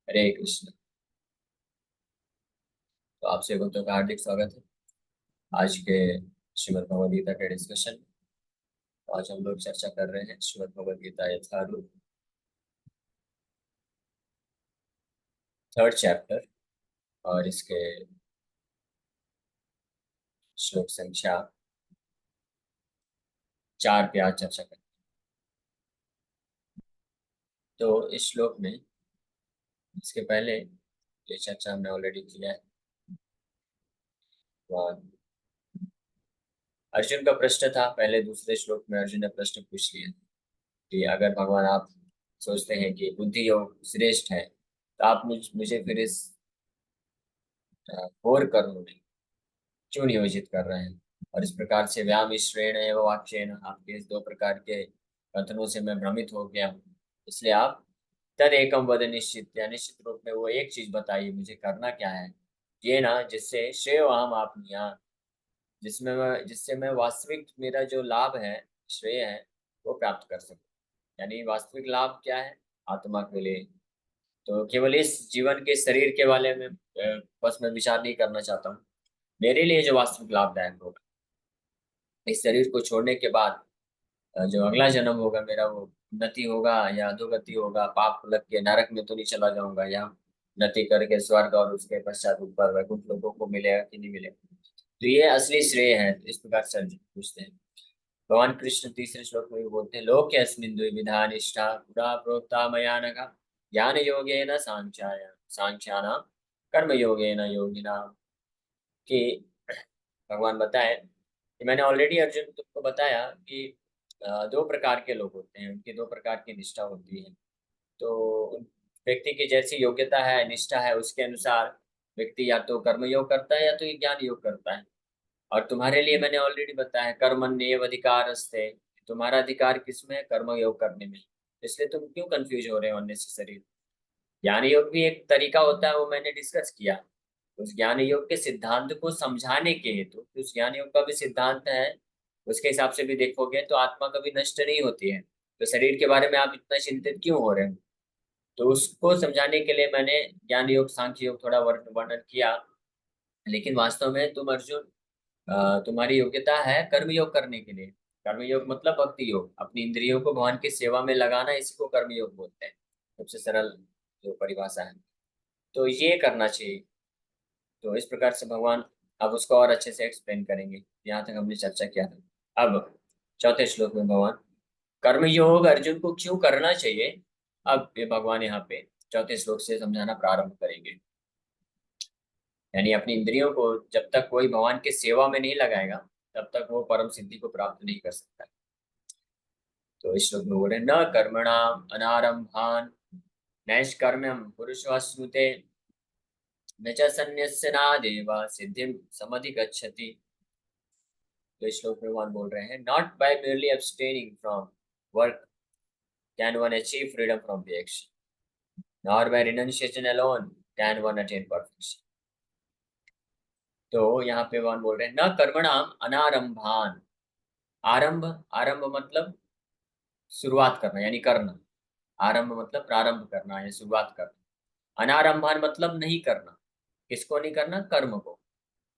हरे कृष्ण। तो आप सभी भक्तों का हार्दिक स्वागत है आज के श्रीमद् भगवद गीता के डिस्कशन। आज हम लोग चर्चा कर रहे हैं श्रीमद् भगवद गीता यथारूप थर्ड चैप्टर, और इसके श्लोक संख्या 4 पे आज चर्चा करें। तो इस श्लोक में, इसके पहले ये चर्चा हमने ऑलरेडी किया है। और अर्जुन का प्रश्न था, पहले दूसरे श्लोक में अर्जुन ने प्रश्न पूछ लिया कि अगर भगवान आप सोचते हैं कि बुद्धि योग श्रेष्ठ है, तो आप मुझे फिर इस घोर कर्म में क्यों नियोजित कर रहे हैं। और इस प्रकार से व्याम श्रेण एवं वाक्येन, आपके इस दो प्रकार के कथनों से मैं भ्रमित हो गया हूँ। इसलिए आप तद एकम वद निश्चित, या निश्चित रूप में वो एक चीज बताइए मुझे करना क्या है, ये ना जिससे श्रेय हम आप जिससे मैं वास्तविक मेरा जो लाभ है, श्रेय है, वो प्राप्त कर सकूं। यानी वास्तविक लाभ क्या है आत्मा के लिए। तो केवल इस जीवन के शरीर के बारे में बस मैं विचार नहीं करना चाहता हूँ। मेरे लिए जो वास्तविक लाभदायक होगा इस शरीर को छोड़ने के बाद, जो अगला जन्म होगा मेरा, वो उन्नति होगा या अधोगति होगा, पाप लग के नरक में तो नहीं चला जाऊंगा, या उन्नति करके स्वर्ग और उसके पश्चात ऊपर वैकुंठ लोगों को मिलेगा कि नहीं मिलेगा। तो ये असली श्रेय है। तो इस प्रकार से अर्जुन पूछते हैं। भगवान कृष्ण तीसरे श्लोक में भी बोलते हैं, लोके अस्मिन् द्विविधा निष्ठा पुरा प्रोक्ता मया नघ ज्ञान योगेन सांख्यानां कर्म योगेन योगिनाम। कि भगवान बताए कि मैंने ऑलरेडी अर्जुन तुमको बताया कि दो प्रकार के लोग होते हैं, उनकी दो प्रकार की निष्ठा होती है। तो उन व्यक्ति की जैसी योग्यता है, निष्ठा है, उसके अनुसार व्यक्ति या तो कर्म योग करता है या तो ज्ञान योग करता है। और तुम्हारे लिए मैंने ऑलरेडी बताया, कर्मण्येव अधिकारस्ते, तुम्हारा अधिकार किसमें है, कर्म योग करने में। इसलिए तुम क्यों कंफ्यूज हो रहे हो अननेसेसरी। ज्ञान योग भी एक तरीका होता है, वो मैंने डिस्कस किया। उस ज्ञान योग के सिद्धांत को समझाने के हेतु, उस ज्ञान योग का भी सिद्धांत है, उसके हिसाब से भी देखोगे तो आत्मा कभी नष्ट नहीं होती है। तो शरीर के बारे में आप इतना चिंतित क्यों हो रहे हो। तो उसको समझाने के लिए मैंने ज्ञान योग सांख्य योग थोड़ा वर्णन किया। लेकिन वास्तव में तुम अर्जुन, तुम्हारी योग्यता है कर्म योग करने के लिए। कर्म योग मतलब भक्ति योग, अपनी इंद्रियों को भगवान की सेवा में लगाना, इसी को कर्म योग बोलते हैं। सबसे सरल जो परिभाषा है, तो ये करना चाहिए। तो इस प्रकार से भगवान अब उसको और अच्छे से एक्सप्लेन करेंगे। यहाँ तक हमने चर्चा किया था। अब चौथे श्लोक में भगवान कर्मयोग अर्जुन को क्यों करना चाहिए, अब ये भगवान यहाँ पे चौथे श्लोक से समझाना प्रारंभ करेंगे। यानी अपनी इंद्रियों को जब तक कोई भगवान के सेवा में नहीं लगाएगा, तब तक वो परम सिद्धि को प्राप्त नहीं कर सकता। तो इस श्लोक में बोल रहे, न कर्मणाम अनारंभान नैष्कर्म्यम पुरुषवास्नुते न च संन्यस्यनादेव सिद्धिम समधिगच्छति। तो इस श्लोक में भगवान बोल रहे हैं, not by merely abstaining from work can one achieve freedom from the action, nor by renunciation alone can one attain perfection। तो यहाँ पे भगवान बोल रहे हैं, न कर्मणाम अनारंभान। आरंभ, आरंभ मतलब शुरुआत करना, यानी करना। आरंभ मतलब प्रारंभ करना या शुरुआत करना। अनारंभान मतलब नहीं करना। किसको नहीं करना, कर्म को।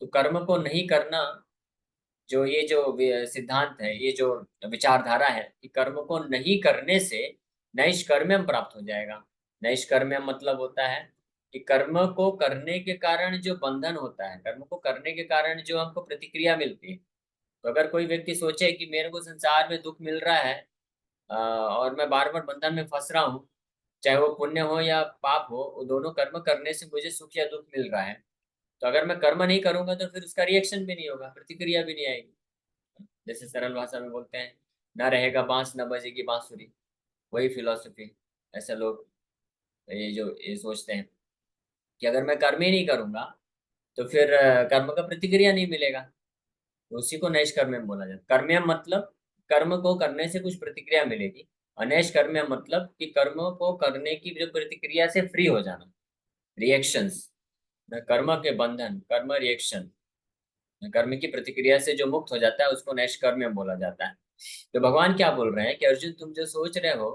तो कर्म को नहीं करना, जो ये जो सिद्धांत है, ये जो विचारधारा है कि कर्म को नहीं करने से नैष्कर्म्यम प्राप्त हो जाएगा। नैष्कर्म्यम मतलब होता है कि कर्म को करने के कारण जो बंधन होता है, कर्म को करने के कारण जो हमको प्रतिक्रिया मिलती है। तो अगर कोई व्यक्ति सोचे कि मेरे को संसार में दुख मिल रहा है, और मैं बार बार बंधन में फंस रहा हूँ, चाहे वो पुण्य हो या पाप हो, वो दोनों कर्म करने से मुझे सुख या दुख मिल रहा है। तो अगर मैं कर्म नहीं करूंगा तो फिर उसका रिएक्शन भी नहीं होगा, प्रतिक्रिया भी नहीं आएगी। जैसे सरल भाषा में बोलते हैं, ना रहेगा बांस न बजेगी बांसुरी। वही फिलॉसफी। ऐसे लोग ये सोचते हैं कि अगर मैं कर्म ही नहीं करूंगा तो फिर कर्म का प्रतिक्रिया नहीं मिलेगा। तो उसी को नैष्कर्म्यम बोला जाता है। कर्म्यम मतलब कर्म को करने से कुछ प्रतिक्रिया मिलेगी। अनैष्कर्म्यम मतलब कि कर्म को करने की जो प्रतिक्रिया से फ्री हो जाना, रिएक्शंस। कर्म के बंधन, कर्म रिएक्शन, कर्म की प्रतिक्रिया से जो मुक्त हो जाता है उसको नैष्कर्म्यम बोला जाता है। तो भगवान क्या बोल रहे हैं कि अर्जुन, तुम जो सोच रहे हो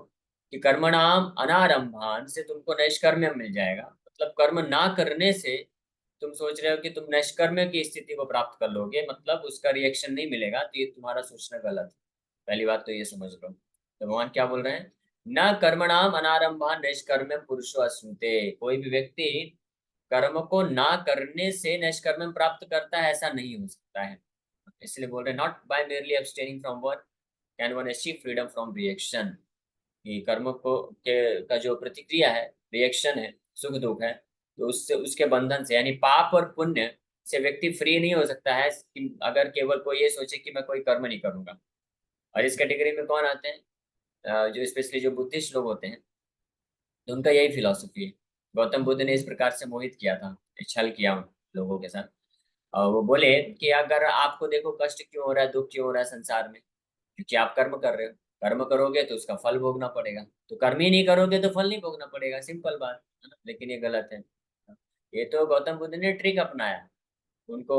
कि कर्मणाम अनारंभान से तुमको नैष्कर्म्य मिल जाएगा, मतलब कर्म ना करने से तुम सोच रहे हो कि तुम नैष्कर्म्य की स्थिति को प्राप्त कर लोगे, मतलब उसका रिएक्शन नहीं मिलेगा, तो ये तुम्हारा सोचना गलत है। पहली बात तो ये समझ लो। तो भगवान क्या बोल रहे हैं, न कर्मणाम अनारंभान नैष्कर्म्य पुरुषो अश्नुते। कोई भी व्यक्ति कर्म को ना करने से नैष्कर्म्य प्राप्त करता है, ऐसा नहीं हो सकता है। इसलिए बोल रहे हैं, not by merely abstaining from work can one achieve freedom from reaction. कि कर्म को का जो प्रतिक्रिया है, रिएक्शन है, सुख दुख है, तो उससे, उसके बंधन से, यानी पाप और पुण्य से व्यक्ति फ्री नहीं हो सकता है कि अगर केवल कोई ये सोचे कि मैं कोई कर्म नहीं करूंगा। और इस कैटेगरी में कौन आते हैं, जो स्पेशली जो बुद्धिस्ट लोग होते हैं, तो उनका यही फिलॉसफी है। गौतम बुद्ध ने इस प्रकार से मोहित किया था, छल किया उन लोगों के साथ। और वो बोले कि अगर आपको देखो कष्ट क्यों हो रहा है, दुख क्यों हो रहा है संसार में, क्योंकि आप कर्म कर रहे हो। कर्म करोगे तो उसका फल भोगना पड़ेगा, तो कर्म ही नहीं करोगे तो फल नहीं भोगना पड़ेगा, सिंपल बात है ना। लेकिन ये गलत है। ये तो गौतम बुद्ध ने ट्रिक अपनाया उनको,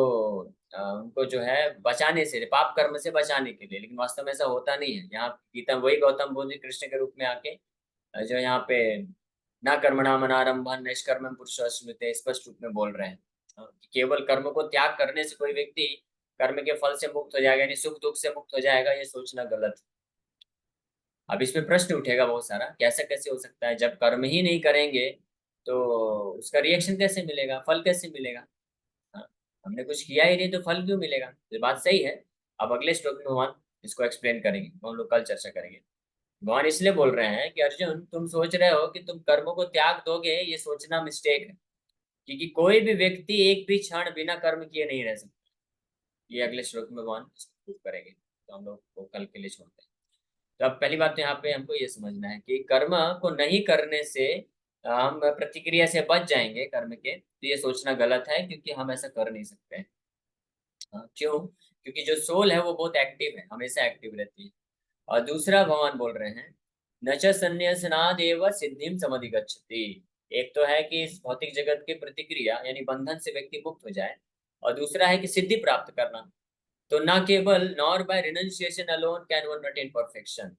उनको जो है बचाने से, पाप कर्म से बचाने के लिए, लेकिन वास्तव में ऐसा होता नहीं है। यहाँ गीता वही गौतम बुद्ध कृष्ण के रूप में आके जो यहाँ पे ना कर्मणाम अनारंभं नैष्कर्म्यं पुरुषोऽश्नुते स्पष्ट रूप में बोल रहे हैं, कि केवल कर्म को त्याग करने से कोई व्यक्ति कर्म के फल से मुक्त हो जाएगा, यानी सुख दुख से मुक्त हो जाएगा, ये सोचना गलत है। अब इसमें प्रश्न उठेगा बहुत सारा, कैसा कैसे हो सकता है, जब कर्म ही नहीं करेंगे तो उसका रिएक्शन कैसे मिलेगा, फल कैसे मिलेगा। हाँ, हमने कुछ किया ही नहीं तो फल क्यों मिलेगा, ये बात सही है। अब अगले श्लोक में भगवान इसको एक्सप्लेन करेंगे, हम लोग कल चर्चा करेंगे। भगवान इसलिए बोल रहे हैं कि अर्जुन, तुम सोच रहे हो कि तुम कर्मों को त्याग दोगे, ये सोचना मिस्टेक है। क्योंकि कोई भी व्यक्ति एक भी क्षण बिना कर्म किए नहीं रह सकता। ये अगले श्लोक में भगवान प्रूव करेंगे, तो हम लोग को कल के लिए छोड़ते हैं। तो अब पहली बात तो यहाँ पे हमको ये समझना है कि कर्म को नहीं करने से हम प्रतिक्रिया से बच जाएंगे कर्म के, तो ये सोचना गलत है, क्योंकि हम ऐसा कर नहीं सकते हैं। क्यों? क्योंकि जो सोल है वो बहुत एक्टिव है, हमेशा एक्टिव रहती है। और दूसरा भगवान बोल रहे हैं, न च संन्यासनादेव सिद्धिम समधिगच्छति। एक तो है कि इस भौतिक जगत की प्रतिक्रिया यानी बंधन से व्यक्ति मुक्त हो जाए, और दूसरा है कि सिद्धि प्राप्त करना। तो ना केवल nor bye renunciation alone can one attain perfection.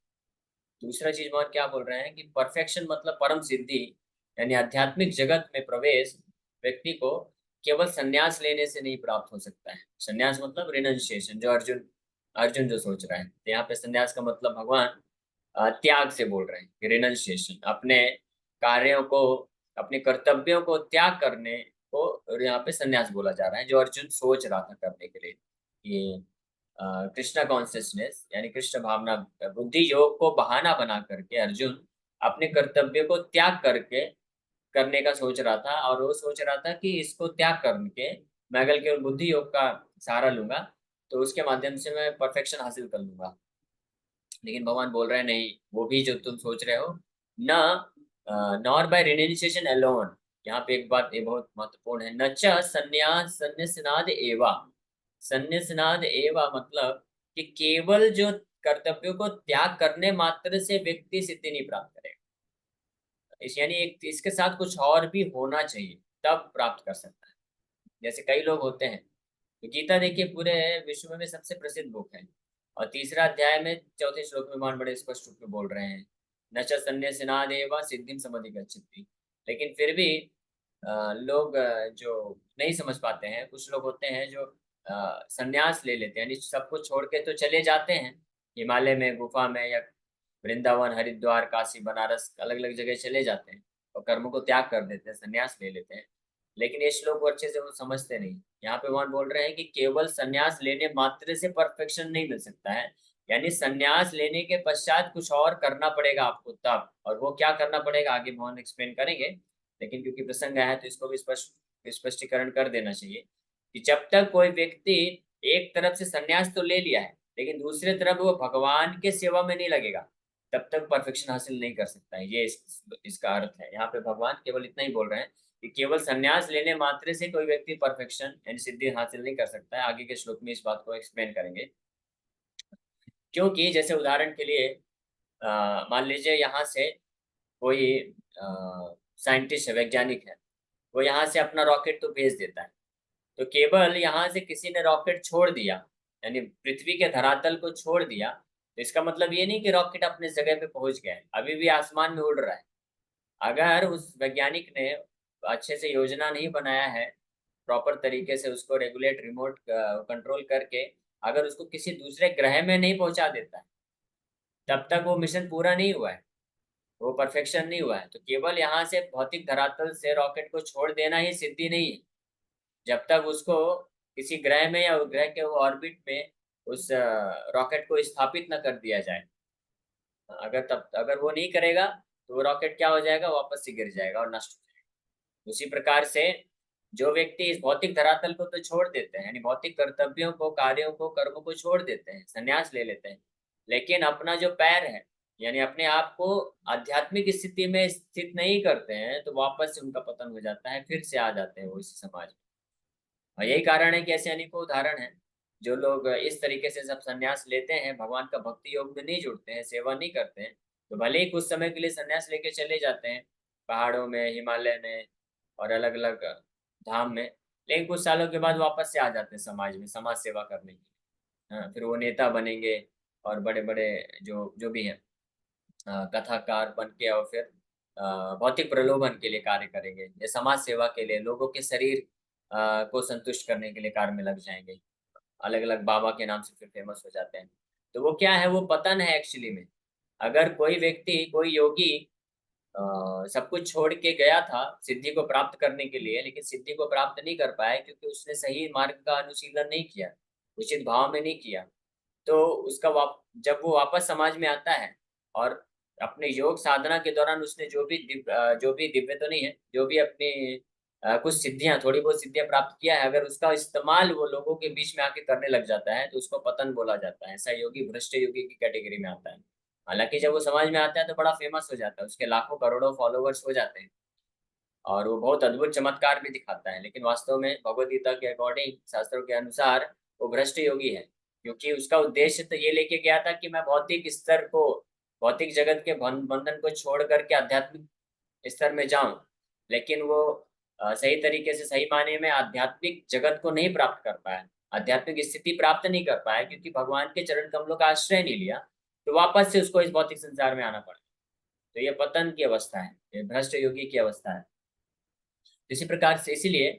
दूसरा चीज भगवान क्या बोल रहे हैं कि परफेक्शन मतलब परम सिद्धि, यानी आध्यात्मिक जगत में प्रवेश व्यक्ति को केवल संन्यास लेने से नहीं प्राप्त हो सकता है। संन्यास मतलब रिनंसिएशन, जो अर्जुन अर्जुन जो सोच रहा है, तो यहाँ पे संन्यास का मतलब भगवान त्याग से बोल रहे हैं। रिनंसिएशन, अपने कार्यों को, अपने कर्तव्यों को त्याग करने को, और यहाँ पे संन्यास बोला जा रहा है, जो अर्जुन सोच रहा था करने के लिए। ये कृष्णा कॉन्शियसनेस यानी कृष्ण भावना, बुद्धि योग को बहाना बना करके अर्जुन अपने कर्तव्य को त्याग करके करने का सोच रहा था, और वो सोच रहा था कि इसको त्याग करके मैं अगर केवल बुद्धि योग का सहारा लूंगा तो उसके माध्यम से मैं परफेक्शन हासिल कर लूंगा। लेकिन भगवान बोल रहे हैं नहीं, वो भी जो तुम सोच रहे हो न, नॉर बाय रिनाउंसिएशन अलोन। यहाँ पे एक बात ये बहुत महत्वपूर्ण है, न च संन्यास संन्यासनाद एवा। संन्यासनाद एवा मतलब कि केवल जो कर्तव्यों को त्याग करने मात्र से व्यक्ति सिद्धि नहीं प्राप्त करेगा। इस यानी एक इसके साथ कुछ और भी होना चाहिए, तब प्राप्त कर सकता है। जैसे कई लोग होते हैं, तो गीता देखिए पूरे विश्व में सबसे प्रसिद्ध बुक है, और तीसरा अध्याय में चौथे श्लोक में भगवान बड़े स्पष्ट रूप में बोल रहे हैं, न च संन्यासिनादेव सिद्धिं समधिगच्छति। लेकिन फिर भी लोग जो नहीं समझ पाते हैं, कुछ लोग होते हैं जो संन्यास ले लेते हैं, यानी सब कुछ छोड़ के तो चले जाते हैं हिमालय में, गुफा में, या वृंदावन, हरिद्वार, काशी, बनारस, अलग अलग जगह चले जाते हैं और कर्म को त्याग कर देते हैं, संन्यास ले लेते हैं। लेकिन ये श्लोक को अच्छे से वो समझते नहीं। यहाँ पे भगवान बोल रहे हैं कि केवल संन्यास लेने मात्र से परफेक्शन नहीं मिल सकता है, यानी संन्यास लेने के पश्चात कुछ और करना पड़ेगा आपको तब, और वो क्या करना पड़ेगा आगे भगवान एक्सप्लेन करेंगे। लेकिन क्योंकि प्रसंग आया है तो इसको भी स्पष्टीकरण कर देना चाहिए कि जब तक कोई व्यक्ति एक तरफ से संन्यास तो ले लिया है, लेकिन दूसरे तरफ वो भगवान के सेवा में नहीं लगेगा, तब तक परफेक्शन हासिल नहीं कर सकता है। ये इसका अर्थ है। यहाँ पे भगवान केवल इतना ही बोल रहे हैं कि केवल संन्यास लेने मात्र से कोई व्यक्ति परफेक्शन यानी सिद्धि हासिल नहीं कर सकता है। आगे के श्लोक में इस बात को एक्सप्लेन करेंगे। क्योंकि जैसे उदाहरण के लिए मान लीजिए यहाँ से कोई साइंटिस्ट है, वैज्ञानिक है, वो यहाँ से अपना रॉकेट तो भेज देता है, तो केवल यहाँ से किसी ने रॉकेट छोड़ दिया, यानी पृथ्वी के धरातल को छोड़ दिया, तो इसका मतलब ये नहीं कि रॉकेट अपने जगह पे पहुंच गया है, अभी भी आसमान में उड़ रहा है। अगर उस वैज्ञानिक ने अच्छे से योजना नहीं बनाया है, प्रॉपर तरीके से उसको रेगुलेट रिमोट कंट्रोल करके अगर उसको किसी दूसरे ग्रह में नहीं पहुंचा देता है, तब तक वो मिशन पूरा नहीं हुआ है, वो परफेक्शन नहीं हुआ है। तो केवल यहाँ से भौतिक धरातल से रॉकेट को छोड़ देना ही सिद्धि नहीं है, जब तक उसको किसी ग्रह में या ग्रह के ऑर्बिट में उस रॉकेट को स्थापित न कर दिया जाए। अगर वो नहीं करेगा तो वो रॉकेट क्या हो जाएगा, वापस से गिर जाएगा और नष्ट हो जाएगा। उसी प्रकार से जो व्यक्ति इस भौतिक धरातल को तो छोड़ देते हैं, यानी भौतिक कर्तव्यों को, कार्यों को, कर्मों को छोड़ देते हैं, संन्यास ले लेते हैं, लेकिन अपना जो पैर है, यानी अपने आप को आध्यात्मिक स्थिति में स्थित नहीं करते हैं, तो वापस से उनका पतन हो जाता है, फिर से आ जाते हैं वो इसी समाज में। और यही कारण है कि ऐसे अनेकों उदाहरण हैं। जो लोग इस तरीके से सब संन्यास लेते हैं, भगवान का भक्ति योग में नहीं जुड़ते हैं, सेवा नहीं करते हैं, तो भले ही कुछ समय के लिए संन्यास लेके चले जाते हैं पहाड़ों में, हिमालय में और अलग अलग धाम में, लेकिन कुछ सालों के बाद वापस से आ जाते हैं समाज में समाज सेवा करने के लिए। हाँ, फिर वो नेता बनेंगे और बड़े बड़े जो जो भी हैं कथाकार बन के, और फिर भौतिक प्रलोभन के लिए कार्य करेंगे या समाज सेवा के लिए, लोगों के शरीर को संतुष्ट करने के लिए कार्य में लग जाएंगे। अलग अलग बाबा के नाम से फिर फेमस हो जाते हैं। तो वो क्या है, वो पतन है एक्चुअली में। अगर कोई व्यक्ति, कोई योगी सब कुछ छोड़ के गया था सिद्धि को प्राप्त करने के लिए, लेकिन सिद्धि को प्राप्त नहीं कर पाया क्योंकि उसने सही मार्ग का अनुशीलन नहीं किया, उचित भाव में नहीं किया, तो उसका जब वो वापस समाज में आता है और अपने योग साधना के दौरान उसने जो भी दिव्य तो नहीं है, जो भी अपनी कुछ सिद्धियां, थोड़ी बहुत सिद्धियां प्राप्त किया है, अगर उसका इस्तेमाल वो लोगों के बीच में आके करने लग जाता है, तो उसको पतन बोला जाता है। ऐसा योगी भ्रष्ट योगी की कैटेगरी में आता है। हालांकि जब वो समाज में आता है तो बड़ा फेमस हो जाता है, उसके लाखों करोड़ों फॉलोवर्स हो जाते हैं और वो बहुत अद्भुत चमत्कार भी दिखाता है, लेकिन वास्तव में भगवद गीता के अकॉर्डिंग, शास्त्रों के अनुसार, वो भ्रष्ट योगी है। क्योंकि उसका उद्देश्य तो ये लेके गया था कि मैं भौतिक स्तर को, भौतिक जगत के बंधन को छोड़ करके आध्यात्मिक स्तर में जाऊं, लेकिन वो सही तरीके से, सही मायने में आध्यात्मिक जगत को नहीं प्राप्त कर पाया, आध्यात्मिक स्थिति प्राप्त नहीं कर पाया, क्योंकि भगवान के चरण कमलों का आश्रय नहीं लिया, तो वापस से उसको इस भौतिक संसार में आना पड़ा। तो ये पतन की अवस्था है, ये भ्रष्ट योगी की अवस्था है। इसी प्रकार से, इसीलिए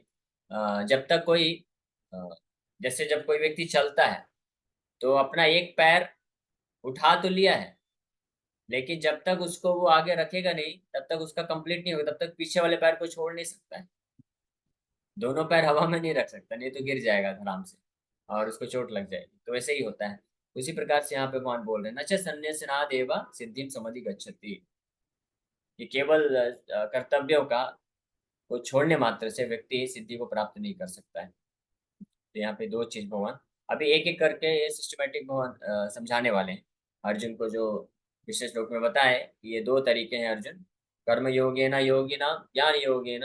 जब तक कोई अ, जैसे जब कोई व्यक्ति चलता है तो अपना एक पैर उठा तो लिया है, लेकिन जब तक उसको वो आगे रखेगा नहीं, तब तक उसका कंप्लीट नहीं होगा, तब तक पीछे वाले पैर को छोड़ नहीं सकता है। दोनों पैर हवा में नहीं रख सकता, नहीं तो गिर जाएगा आराम से और उसको चोट लग जाएगी। तो वैसे ही होता है। उसी प्रकार से यहाँ पे भगवान बोल रहे हैं, नच संन्यासना देवा सिद्धिम समधि गच्छति। ये केवल कर्तव्यों का को छोड़ने मात्र से व्यक्ति सिद्धि को प्राप्त नहीं कर सकता है। तो यहाँ पे दो चीज भगवान अभी एक एक करके ये सिस्टमेटिक भगवान समझाने वाले हैं अर्जुन को। जो विशेष श्लोक में बताए कि ये दो तरीके हैं अर्जुन, कर्म योगेन योगिनाम, ज्ञान योगेन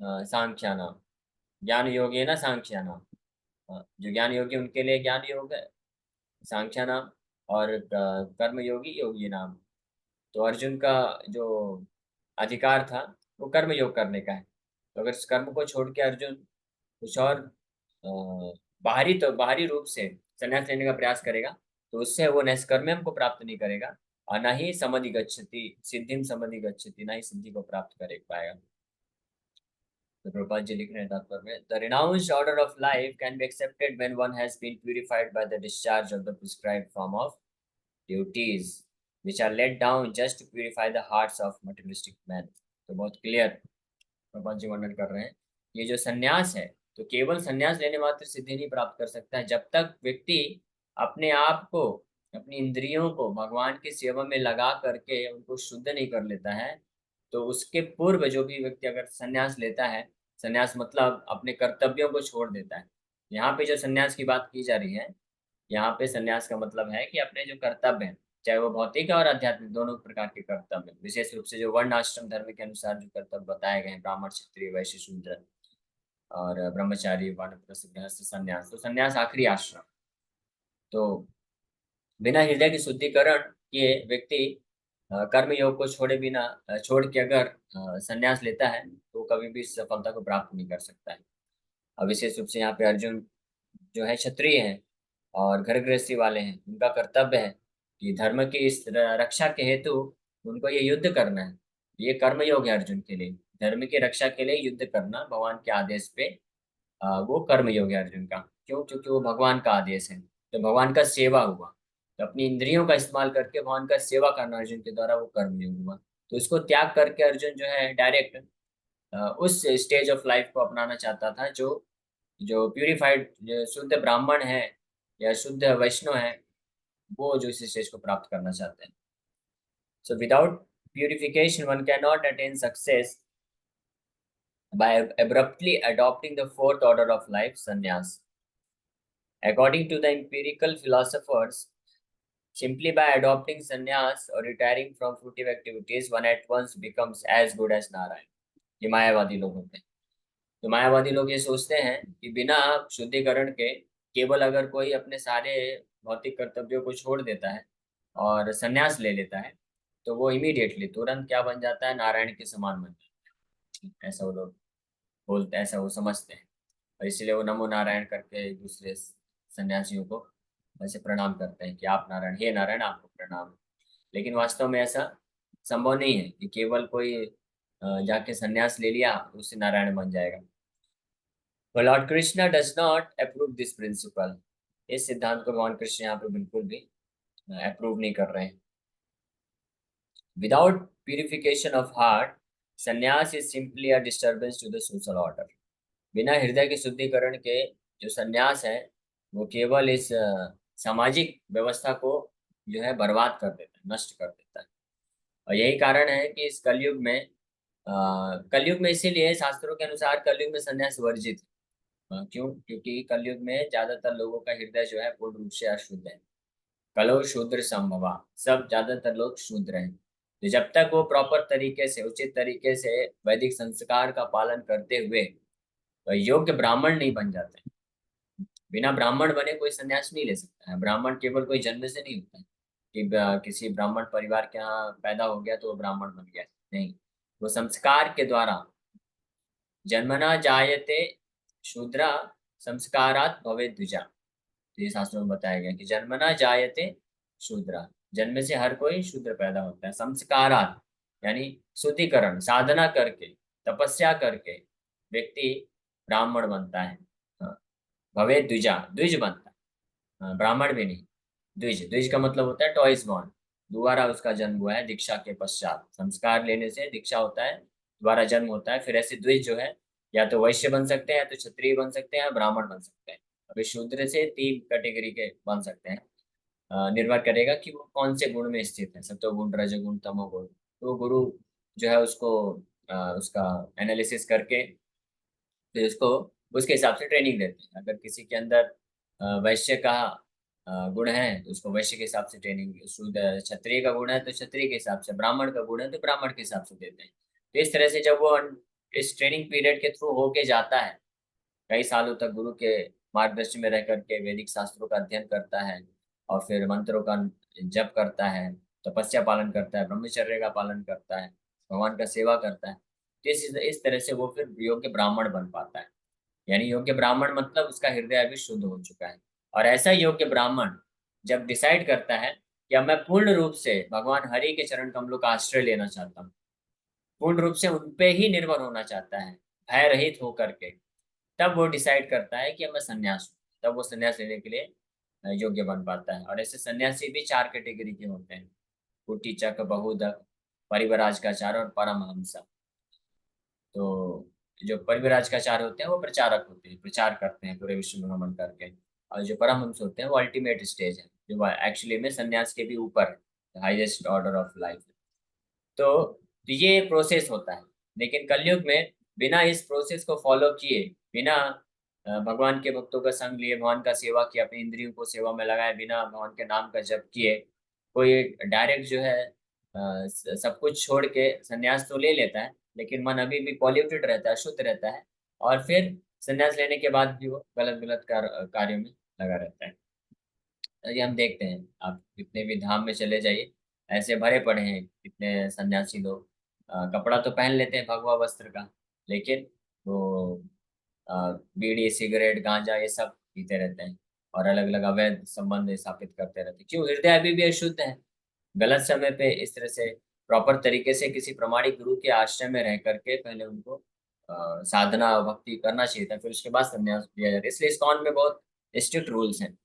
सांख्यानाम, ज्ञान योगेन सांख्यानाम। जो ज्ञान योगी उनके लिए ज्ञान योग है, सांख्यानाम, और कर्म योगी योगी नाम। तो अर्जुन का जो अधिकार था वो कर्म योग करने का है। तो अगर इस कर्म को छोड़ के अर्जुन कुछ और बाहरी रूप से संन्यास लेने का प्रयास करेगा, तो उससे वो नैष्कर्म्यम को प्राप्त नहीं करेगा और न ही समधि गच्छति, सिद्धिम समधि गच्छति, ना ही सिद्धि को प्राप्त कर पाएगा। तो प्रभुपाद जी लिख रहे हैं तात्पर्य में, the renounced order of life can be accepted when one has been purified by the discharge of the prescribed form of duties which are laid down just to purify the hearts of materialistic men। तो बहुत clear प्रपंच जी वर्णन कर रहे हैं। ये जो सन्यास है, तो केवल सन्यास लेने मात्र सिद्धि नहीं प्राप्त कर सकता है, जब तक व्यक्ति अपने आप को, अपनी इंद्रियों को भगवान की सेवा में लगा करके उनको शुद्ध नहीं कर लेता है। तो उसके पूर्व जो भी व्यक्ति अगर सन्यास लेता है, सन्यास मतलब अपने कर्तव्यों को छोड़ देता है। यहाँ पे जो सन्यास की बात की जा रही है, यहाँ पे सन्यास का मतलब है कि अपने जो कर्तव्य हैं, चाहे वो भौतिक और आध्यात्मिक दोनों प्रकार के कर्तव्य, विशेष रूप से जो वर्ण आश्रम धर्म के अनुसार जो कर्तव्य बताए गए हैं, ब्राह्मण, क्षत्रिय, वैश्य, शूद्र और ब्रह्मचारी, वानप्रस्थ, गृहस्थ, सन्यास। तो सन्यास आखिरी आश्रम। तो बिना हृदय की शुद्धिकरण किए व्यक्ति कर्म योग को छोड़े बिना, छोड़ के अगर सन्यास लेता है तो कभी भी सफलता को प्राप्त नहीं कर सकता है। और विशेष रूप से यहाँ पे अर्जुन जो है क्षत्रिय हैं और घर गृहस्थी वाले हैं, उनका कर्तव्य है कि धर्म की इस रक्षा के हेतु उनको ये युद्ध करना है। ये कर्मयोग है अर्जुन के लिए। धर्म की रक्षा के लिए युद्ध करना भगवान के आदेश पे, वो कर्मयोग है अर्जुन का। क्यों? क्योंकि वो भगवान का आदेश है, तो भगवान का सेवा हुआ। तो अपनी इंद्रियों का इस्तेमाल करके भगवान का सेवा करना अर्जुन के द्वारा वो कर्मयोग हुआ। तो इसको त्याग करके अर्जुन जो है डायरेक्ट उस स्टेज ऑफ लाइफ को अपनाना चाहता था जो जो प्यूरिफाइड शुद्ध ब्राह्मण है या शुद्ध वैष्णव है, वो जो इस स्टेज को प्राप्त करना चाहते हैं। So without purification one can not attain success by abruptly adopting the fourth order of life, sannyas. According to the empirical philosophers, simply by adopting sannyas or retiring from fruitive activities, one at once becomes as good as Narayan. ये मायावादी लोग होते हैं। तो मायावादी लोग ये सोचते हैं कि बिना शुद्धिकरण के केवल अगर कोई अपने सारे भौतिक कर्तव्यों को छोड़ देता है और संन्यास ले लेता है, तो वो इमीडिएटली तुरंत क्या बन जाता है? नारायण के समान बन जाता है। ऐसा वो लोग बोलते हैं, ऐसा वो समझते हैं। और इसलिए वो नमो नारायण करके एक दूसरे सन्यासियों को वैसे प्रणाम करते हैं कि आप नारायण, हे नारायण आपको प्रणाम। लेकिन वास्तव में ऐसा संभव नहीं है कि केवल कोई जाके सन्यास ले लिया तो उससे नारायण बन जाएगा। तो Lord Krishna does not approve this principle. इस सिद्धांत को भगवान कृष्ण यहाँ पे बिल्कुल भी अप्रूव नहीं कर रहे हैं। Without purification of heart, sannyasa is simply a disturbance to the social order. बिना हृदय के शुद्धिकरण के जो संन्यास है वो केवल इस सामाजिक व्यवस्था को जो है बर्बाद कर देता है, नष्ट कर देता है। और यही कारण है कि इस कलयुग में कलयुग में इसीलिए शास्त्रों के अनुसार कलयुग में संन्यास वर्जित है। क्यों? क्योंकि कलयुग में ज्यादातर लोगों का हृदय जो है पूर्ण रूप से अशुद्ध है। कलो शूद्र संभवा, सब ज्यादातर लोग शूद्र हैं। तो जब तक वो प्रॉपर तरीके से, उचित तरीके से वैदिक संस्कार का पालन करते हुए योग्य ब्राह्मण नहीं बन जाते। बिना ब्राह्मण बने कोई संन्यास नहीं ले सकता है। ब्राह्मण केवल कोई जन्म से नहीं होता है कि किसी ब्राह्मण परिवार के यहाँ पैदा हो गया तो वो ब्राह्मण बन गया, नहीं। वो संस्कार के द्वारा, जन्मना जायते शूद्रा संस्कारात भवेत् द्विजा। तो ये शास्त्रों में बताया गया कि जन्मना जायते शूद्रा, जन्म से हर कोई शूद्र पैदा होता है। संस्कारात यानी शुद्धिकरण, साधना करके, तपस्या करके व्यक्ति ब्राह्मण बनता है। हाँ, भवे द्विजा, द्विज बनता है। हाँ, ब्राह्मण भी नहीं, द्विज। द्विज का मतलब होता है टॉइस बॉर्न, दोबारा उसका जन्म हुआ है दीक्षा के पश्चात। संस्कार लेने से दीक्षा होता है, दोबारा जन्म होता है। फिर ऐसे द्विज जो है या तो वैश्य बन सकते हैं, या तो क्षत्रिय बन सकते हैं, या ब्राह्मण बन सकते हैं। अभी शूद्र से 3 कैटेगरी के बन सकते हैं। निर्भर करेगा कि वो कौन से गुण में स्थित है, सत्वगुण, रजोगुण, तमोगुण। तो गुरु जो है उसको उसका एनालिसिस करके फिर उसको उसके हिसाब से ट्रेनिंग देते हैं। अगर किसी के अंदर वैश्य का गुण है तो उसको वैश्य के हिसाब से ट्रेनिंग, शूद्र क्षत्रिय का गुण है तो क्षत्रिय के हिसाब से, ब्राह्मण का गुण है तो ब्राह्मण के हिसाब से देते हैं। तो इस तरह से जब वो इस ट्रेनिंग पीरियड के थ्रू होके जाता है, कई सालों तक गुरु के मार्गदर्शन में रह करके वैदिक शास्त्रों का अध्ययन करता है और फिर मंत्रों का जप करता है, तपस्या पालन करता है, ब्रह्मचर्य का पालन करता है, भगवान का सेवा करता है। तो इस तरह से वो फिर योग्य ब्राह्मण बन पाता है। यानी योग्य ब्राह्मण मतलब उसका हृदय अभी शुद्ध हो चुका है। और ऐसा योग्य ब्राह्मण जब डिसाइड करता है कि अब मैं पूर्ण रूप से भगवान हरि के चरण कमलों का आश्रय लेना चाहता हूँ, पूर्ण रूप से उन पे ही निर्भर होना चाहता है, भय रहित होकर के, तब वो डिसाइड करता है कि अब मैं संन्यास हूँ। तब वो संन्यास लेने के लिए योग्य बन पाता है। और ऐसे सन्यासी भी 4 कैटेगरी के होते हैं: कुटीचक, बहुदक, परिवराजकाचार और परमहंसा। तो जो परिवराजकाचार होते हैं वो प्रचारक होते हैं, प्रचार करते हैं पूरे विश्व में भ्रमण करके। और जो परमहंस होते हैं वो अल्टीमेट स्टेज है, जो एक्चुअली में संन्यास के भी ऊपर है, हाईएस्ट ऑर्डर ऑफ लाइफ। तो ये प्रोसेस होता है। लेकिन कलयुग में बिना इस प्रोसेस को फॉलो किए, बिना भगवान के भक्तों का संग लिए, भगवान का सेवा किया, अपनी इंद्रियों को सेवा में लगाए, बिना भगवान के नाम का जप किए, कोई डायरेक्ट जो है सब कुछ छोड़ के संन्यास तो ले लेता है, लेकिन मन अभी भी पॉल्यूटेड रहता है, शुद्ध रहता है। और फिर संन्यास लेने के बाद भी वो गलत गलत कार्यों में लगा रहता है। ये हम देखते हैं, आप कितने भी धाम में चले जाइए, ऐसे भरे पड़े हैं कितने सन्यासी लोग। कपड़ा तो पहन लेते हैं भगवा वस्त्र का, लेकिन वो बीड़ी, सिगरेट, गांजा ये सब पीते रहते हैं। और अलग अलग अवैध संबंध स्थापित करते रहते। क्यों? हृदय अभी भी अशुद्ध है। गलत समय पे इस तरह से प्रॉपर तरीके से किसी प्रमाणिक गुरु के आश्रय में रह करके पहले उनको साधना भक्ति करना चाहिए था, फिर उसके बाद संन्यास दिया जाता है। इसलिए इस्कॉन में बहुत स्ट्रिक्ट रूल्स हैं।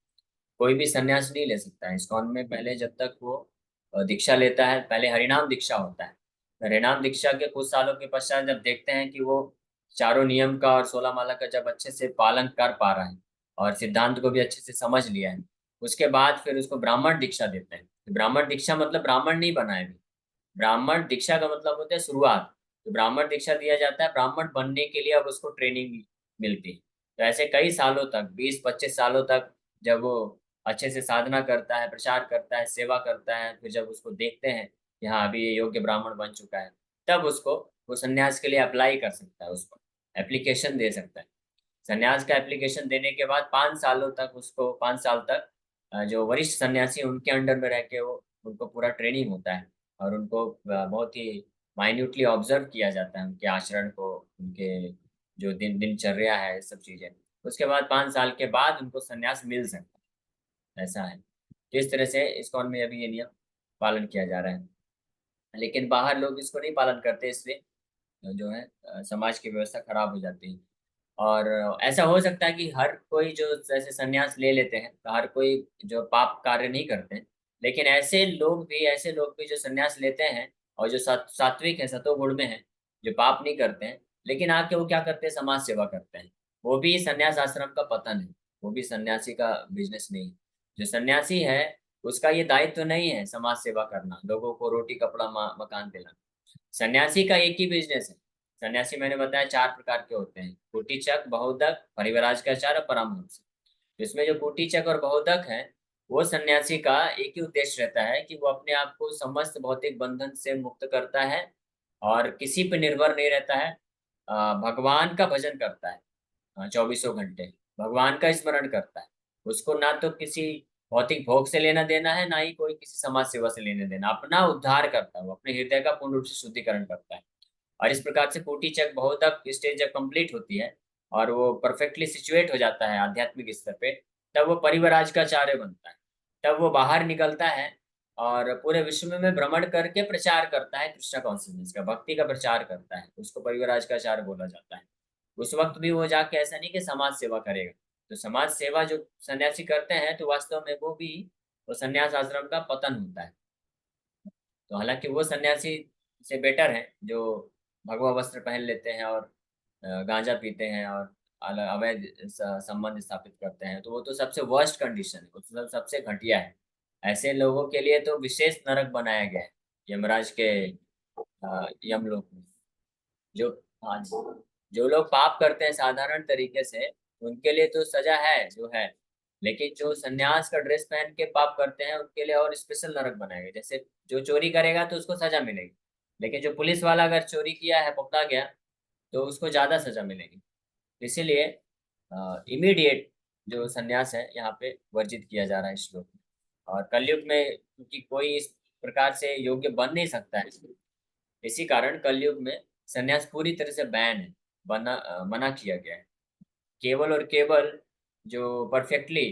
कोई भी संन्यास नहीं ले सकता है इस्कॉन में। पहले जब तक वो दीक्षा लेता है, पहले हरिनाम दीक्षा होता है। हरिनाम दीक्षा के कुछ सालों के पश्चात जब देखते हैं कि वो चारों नियम का और 16 माला का जब अच्छे से पालन कर पा रहा है और सिद्धांत को भी अच्छे से समझ लिया है, उसके बाद फिर उसको ब्राह्मण दीक्षा देते हैं। तो ब्राह्मण दीक्षा मतलब ब्राह्मण नहीं बना है अभी। ब्राह्मण दीक्षा का मतलब होता है शुरुआत। तो ब्राह्मण दीक्षा दिया जाता है, ब्राह्मण बनने के लिए अब उसको ट्रेनिंग मिलती है। तो ऐसे कई सालों तक, 20-25 सालों तक जब वो अच्छे से साधना करता है, प्रचार करता है, सेवा करता है, फिर जब उसको देखते हैं कि हाँ अभी ये योग्य ब्राह्मण बन चुका है, तब उसको वो संन्यास के लिए अप्लाई कर सकता है, उसको एप्लीकेशन दे सकता है। संन्यास का एप्लीकेशन देने के बाद 5 सालों तक उसको 5 साल तक जो वरिष्ठ सन्यासी हैं, उनके अंडर में रह के वो उनको पूरा ट्रेनिंग होता है और उनको बहुत ही माइन्यूटली ऑब्जर्व किया जाता है, उनके आचरण को, उनके जो दिनचर्या है, सब चीजें। उसके बाद 5 साल के बाद उनको संन्यास मिल सकता है। ऐसा है। तो इस तरह से इस्कॉन में अभी ये नियम पालन किया जा रहा है। लेकिन बाहर लोग इसको नहीं पालन करते, इसलिए जो है समाज की व्यवस्था खराब हो जाती है। और ऐसा हो सकता है कि हर कोई जो जैसे संन्यास ले लेते हैं, तो हर कोई जो पाप कार्य नहीं करते हैं। लेकिन ऐसे लोग भी जो संन्यास लेते हैं और जो सात्विक है, सतोगुण में है, जो पाप नहीं करते हैं, लेकिन आके वो क्या करते हैं, समाज सेवा करते हैं। वो भी संन्यास आश्रम का पतन है। वो भी सन्यासी का बिजनेस नहीं है। जो सन्यासी है उसका ये दायित्व तो नहीं है समाज सेवा करना, लोगों को रोटी कपड़ा मकान दिलाना। सन्यासी का एक ही बिजनेस है। सन्यासी मैंने बताया 4 प्रकार के होते हैं: कुटीचक, बहुदक, परिवराजकाचार और परमहंस। इसमें जो कुटीचक और बहुदक है, वो सन्यासी का एक ही उद्देश्य रहता है कि वो अपने आप को समस्त भौतिक बंधन से मुक्त करता है और किसी पर निर्भर नहीं रहता है। भगवान का भजन करता है, 24 घंटे भगवान का स्मरण करता है। उसको ना तो किसी भौतिक भोग से लेना देना है, ना ही कोई किसी समाज सेवा से लेने देना। अपना उद्धार करता है, वो अपने हृदय का पूर्ण रूप से शुद्धिकरण करता है। और इस प्रकार से कोटि चक बहुतक स्टेज जब कंप्लीट होती है और वो परफेक्टली सिचुएट हो जाता है आध्यात्मिक स्तर पे, तब वो परिवराज का आचार्य बनता है। तब वो बाहर निकलता है और पूरे विश्व में भ्रमण करके प्रचार करता है, कृष्णा कॉन्शियसनेस का, भक्ति का प्रचार करता है। उसको परिवराज का आचार्य बोला जाता है। उस वक्त भी वो जाके ऐसा नहीं कि समाज सेवा करेगा। तो समाज सेवा जो सन्यासी करते हैं, तो वास्तव में वो भी वो सन्यास आश्रम का पतन होता है। तो हालांकि वो सन्यासी से बेटर है जो भगवा वस्त्र पहन लेते हैं और गांजा पीते हैं और अवैध संबंध स्थापित करते हैं, तो वो तो सबसे वर्स्ट कंडीशन है, वो तो सबसे घटिया है। ऐसे लोगों के लिए तो विशेष नरक बनाया गया है यमराज के यमलोक में। जो, हाँ जी, जो लोग पाप करते हैं साधारण तरीके से, उनके लिए तो सजा है जो है। लेकिन जो सन्यास का ड्रेस पहन के पाप करते हैं, उनके लिए और स्पेशल नरक बनाएंगे। जैसे जो चोरी करेगा तो उसको सजा मिलेगी, लेकिन जो पुलिस वाला अगर चोरी किया है, पकड़ा गया, तो उसको ज्यादा सजा मिलेगी। इसीलिए इमीडिएट जो सन्यास है यहाँ पे वर्जित किया जा रहा है इस श्लोक में। और कलयुग में क्योंकि कोई इस प्रकार से योग्य बन नहीं सकता है, इसी कारण कलयुग में सन्यास पूरी तरह से बैन है, मना किया गया है। केवल और केवल जो परफेक्टली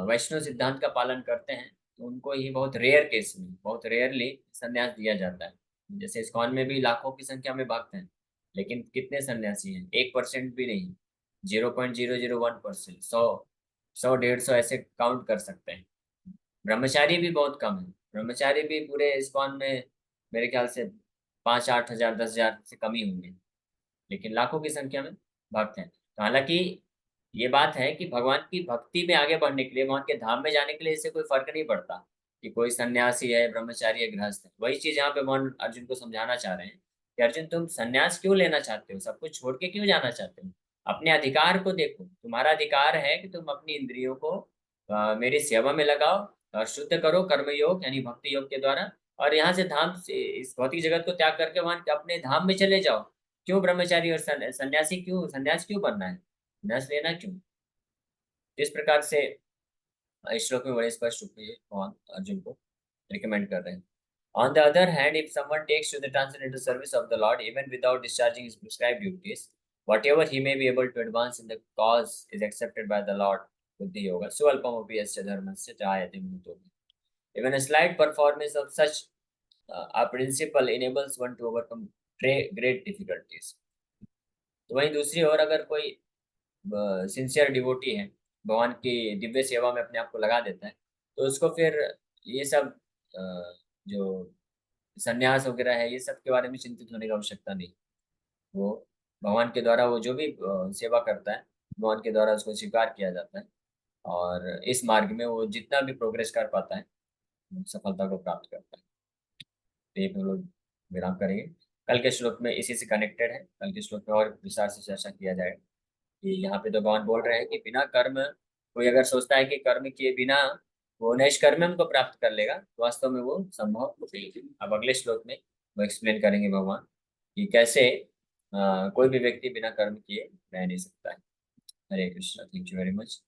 वैष्णव सिद्धांत का पालन करते हैं, तो उनको ही बहुत रेयर केस में, बहुत रेयरली सन्यास दिया जाता है। जैसे इस्कॉन में भी लाखों की संख्या में भक्त हैं, लेकिन कितने सन्यासी हैं? 1% भी नहीं। 0.001%। 100, 100, 150 ऐसे काउंट कर सकते हैं। ब्रह्मचारी भी बहुत कम है। ब्रह्मचारी भी पूरे इस्कॉन में मेरे ख्याल से 5-8 हजार, 10 हजार से कम ही होंगे, लेकिन लाखों की संख्या में भक्त हैं। तो हालांकि ये बात है कि भगवान की भक्ति में आगे बढ़ने के लिए, भगवान के धाम में जाने के लिए इससे कोई फर्क नहीं पड़ता कि कोई सन्यासी है, ब्रह्मचारी है, गृहस्थ है। वही चीज यहाँ पे भगवान अर्जुन को समझाना चाह रहे हैं कि अर्जुन, तुम सन्यास क्यों लेना चाहते हो? सब कुछ छोड़ के क्यों जाना चाहते हो? अपने अधिकार को देखो। तुम्हारा अधिकार है कि तुम अपनी इंद्रियों को मेरी सेवा में लगाओ और शुद्ध करो कर्मयोग यानी भक्ति योग के द्वारा। और यहाँ से धाम से, इस भौतिक जगत को त्याग करके वहां अपने धाम में चले जाओ। क्यों ब्रह्मचारी और सन्यासी क्यों, सन्यास क्यों बनना है? संन्यास लेना क्यों? इस प्रकार से इस श्लोक में बड़े स्पष्ट रूप में भगवान अर्जुन को रिकमेंड कर रहे हैं। On the other hand, if someone takes to the transcendental service of the Lord, even without discharging his prescribed duties, whatever he may be able to advance in the cause is accepted by the Lord. बुद्धि योगा स्वल्पमपि यस्य धर्मस्य जायते मूढो। Even a slight performance of such a principle enables one to overcome great difficulties. तो वहीं दूसरी ओर अगर कोई sincere devotee है, भगवान की दिव्य सेवा में अपने आप को लगा देता है, तो उसको फिर ये सब जो संन्यास वगैरह है, ये सब के बारे में चिंतित होने की आवश्यकता नहीं। वो भगवान के द्वारा वो जो भी सेवा करता है, भगवान के द्वारा उसको स्वीकार किया जाता है, और इस मार्ग में वो जितना भी प्रोग्रेस कर पाता है, सफलता को प्राप्त करता है। तो ये हम लोग विराम करेंगे। कल के श्लोक में इसी से कनेक्टेड है, कल के श्लोक में और विस्तार से चर्चा किया जाएगा कि यहाँ पे तो भगवान बोल रहे हैं कि बिना कर्म, कोई अगर सोचता है कि कर्म किए बिना वो नैष्कर्म्यम को प्राप्त कर लेगा, तो वास्तव में वो संभव नहीं है। अब अगले श्लोक में वो एक्सप्लेन करेंगे भगवान कि कैसे कोई भी व्यक्ति बिना कर्म किए रह नहीं सकता है। Hare Krishna, thank you very much.